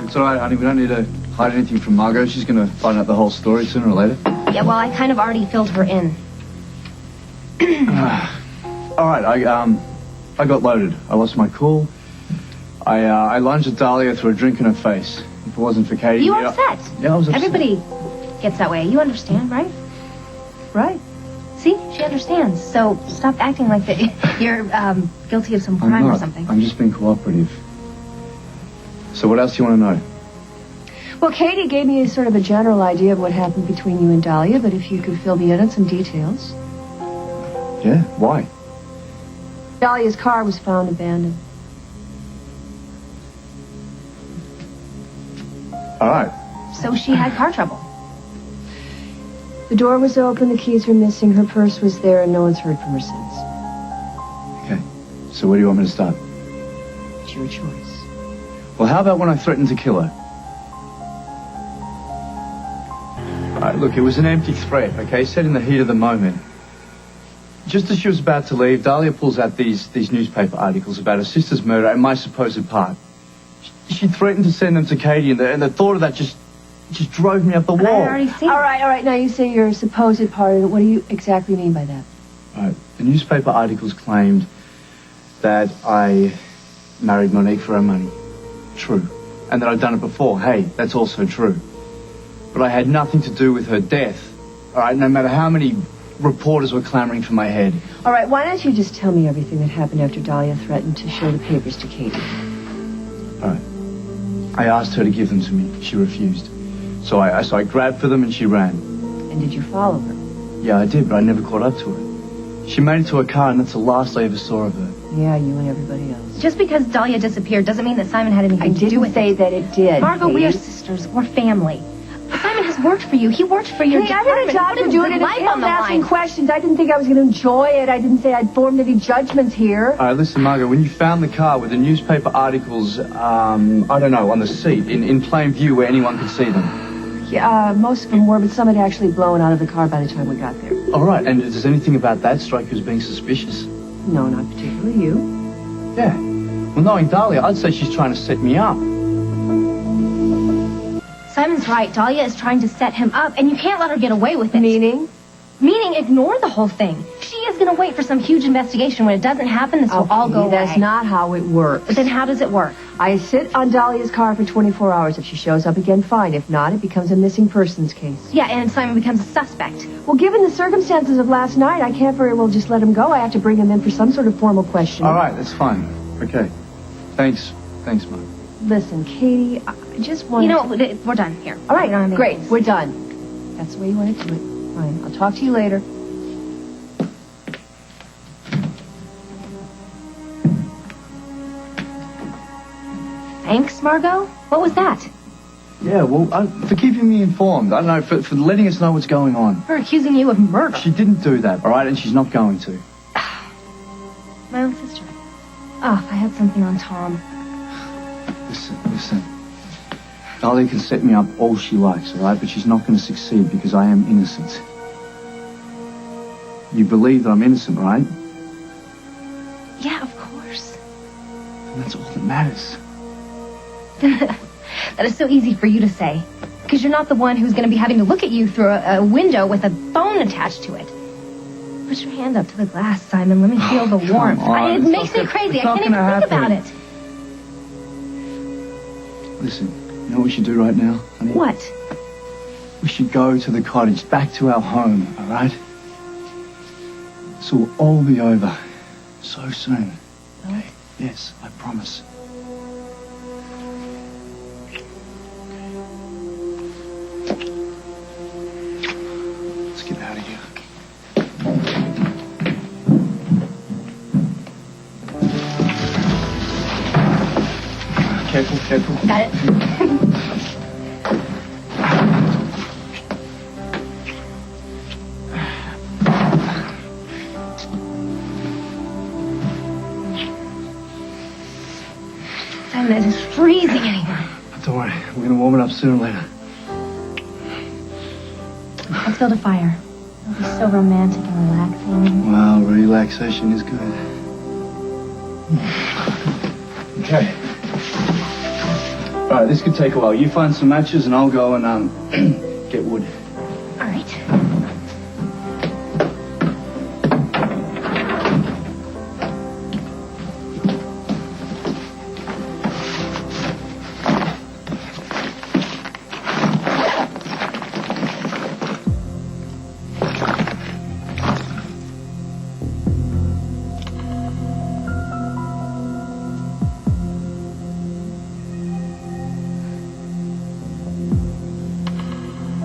It's all right, honey. We don't need to hide anything from Margo. She's going to find out the whole story sooner or later. Yeah, well, I kind of already filled her in. All right, I got loaded. I lost my cool. I lunged at Dahlia, threw a drink in her face. If it wasn't for Katie... You were upset. Yeah, I was upset. Everybody gets that way. You understand, right? Right. See? She understands. So stop acting like that you're guilty of some crime or something. I'm just being cooperative. So what else do you want to know? Well, Katie gave me sort of a general idea of what happened between you and Dahlia, but if you could fill me in on some details. Yeah? Why? Dahlia's car was found abandoned. All right. So she had car trouble. The door was open, the keys were missing, her purse was there, and no one's heard from her since. Okay. So where do you want me to start? It's your choice. Well, how about when I threatened to kill her? All right, look, it was an empty threat, okay? Said in the heat of the moment. Just as she was about to leave, Dahlia pulls out these newspaper articles about her sister's murder and my supposed part. She threatened to send them to Katie, and the thought of that just drove me up the wall. I already see. All right. Now you say your supposed part of it. What do you exactly mean by that? All right. The newspaper articles claimed that I married Monique for her money. True. And that I'd done it before. Hey, that's also true. But I had nothing to do with her death. All right, no matter how many reporters were clamoring for my head. All right, why don't you just tell me everything that happened after Dahlia threatened to show the papers to Katie? All right. I asked her to give them to me. She refused. So I grabbed for them and she ran. And did you follow her? Yeah, I did, but I never caught up to her. She made it to her car, and that's the last I ever saw of her. Yeah, you and everybody else. Just because Dahlia disappeared doesn't mean that Simon had anything to do with it. I didn't say that it did. Margo, we are sisters. We're family. Simon has worked for you. He worked for your department. department. I had a job to do it, and if I'm asking questions, I didn't think I was going to enjoy it. I didn't say I'd formed any judgments here. All right, listen, Margo, when you found the car with the newspaper articles, I don't know, on the seat, in plain view where anyone could see them. Yeah, most of them were, but some had actually blown out of the car by the time we got there. All right, and does anything about that strike you as being suspicious? No, not particularly. You? Yeah. Well, knowing Dahlia, I'd say she's trying to set me up. Simon's right. Dahlia is trying to set him up, and you can't let her get away with it. Meaning? Meaning ignore the whole thing. She is going to wait for some huge investigation. When it doesn't happen, this will all go away. That's not how it works. But then how does it work? I sit on Dahlia's car for 24 hours. If she shows up again, fine. If not, it becomes a missing persons case. Yeah, and Simon becomes a suspect. Well, given the circumstances of last night, I can't very well just let him go. I have to bring him in for some sort of formal questioning. All right, that's fine. Okay. Thanks, Mark. Listen, Katie, I just want You know, we're done here. All right, great. We're done. That's the way you want to do it. Fine. I'll talk to you later. Thanks, Margo. What was that? Yeah, well, for keeping me informed. I don't know, for letting us know what's going on. Her accusing you of murder. She didn't do that, all right? And she's not going to. My own sister. Oh, if I had something on Tom. Listen. Dahlia can set me up all she likes, all right? But she's not going to succeed because I am innocent. You believe that I'm innocent, right? Yeah, of course. And that's all that matters. That is so easy for you to say. Because you're not the one who's going to be having to look at you through a window with a phone attached to it. Put your hand up to the glass, Simon. Let me feel the warmth. It makes me crazy. I can't even think about it. Listen, you know what we should do right now, honey? What? We should go to the cottage, back to our home, all right? So we'll all be over so soon. Okay? Yes, I promise. Let's get out of here. Careful. Got it. Simon, it is freezing in here. Don't worry, we're going to warm it up sooner or later. Let's build a fire. It'll be so romantic and relaxing. Well, relaxation is good. Okay. All right, this could take a while. You find some matches and I'll go and, get wood. All right.